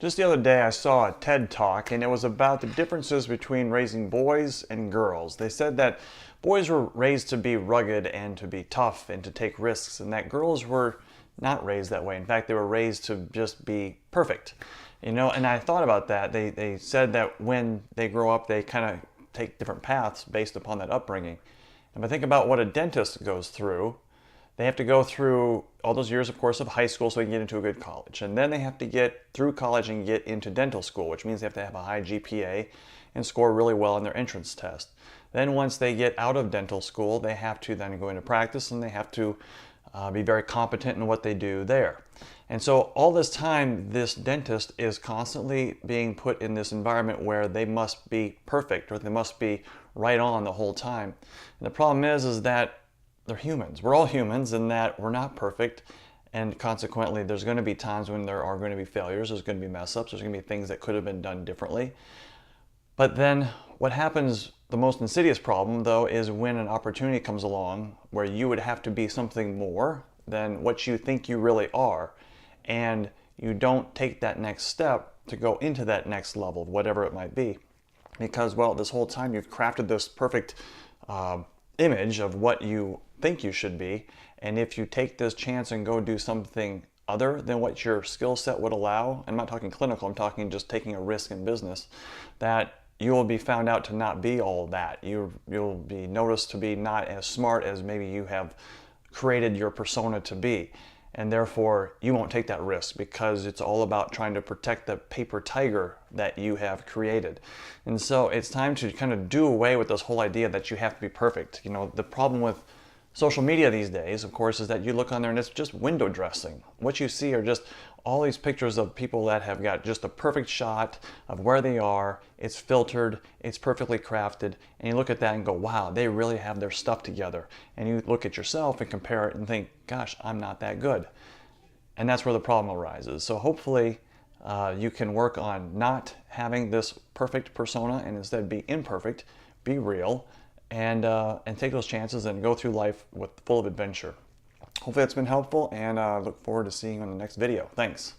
Just the other day I saw a TED Talk and it was about the differences between raising boys and girls. They said that boys were raised to be rugged and to be tough and to take risks, and that girls were not raised that way. In fact, they were raised to just be perfect. And I thought about that. They said that when they grow up, they kind of take different paths based upon that upbringing. And if I think about what a dentist goes through, they have to go through all those years, of course, of high school so they can get into a good college. And then they have to get through college and get into dental school, which means they have to have a high GPA and score really well on their entrance test. Then once they get out of dental school, they have to then go into practice and they have to be very competent in what they do there. And so all this time, this dentist is constantly being put in this environment where they must be perfect or they must be right on the whole time. And the problem is that they're humans. We're all humans in that we're not perfect, and consequently there's going to be times when there are going to be failures, there's going to be mess ups, there's going to be things that could have been done differently. But then what happens, the most insidious problem though, is when an opportunity comes along where you would have to be something more than what you think you really are, and you don't take that next step to go into that next level, whatever it might be. Because, well, this whole time you've crafted this perfect image of what you think you should be, and if you take this chance and go do something other than what your skill set would allow, I'm not talking clinical, I'm talking just taking a risk in business, that you will be found out to not be all that. You'll be noticed to be not as smart as maybe you have created your persona to be, and therefore you won't take that risk because it's all about trying to protect the paper tiger that you have created. And so it's time to kind of do away with this whole idea that you have to be perfect. The problem with social media these days, of course, is that you look on there and it's just window dressing. What you see are just all these pictures of people that have got just a perfect shot of where they are. It's filtered, it's perfectly crafted, and you look at that and go, wow, they really have their stuff together. And you look at yourself and compare it and think, gosh, I'm not that good. And that's where the problem arises. So hopefully you can work on not having this perfect persona and instead be imperfect, be real, and take those chances and go through life full of adventure. Hopefully that's been helpful, and look forward to seeing you in the next video. Thanks.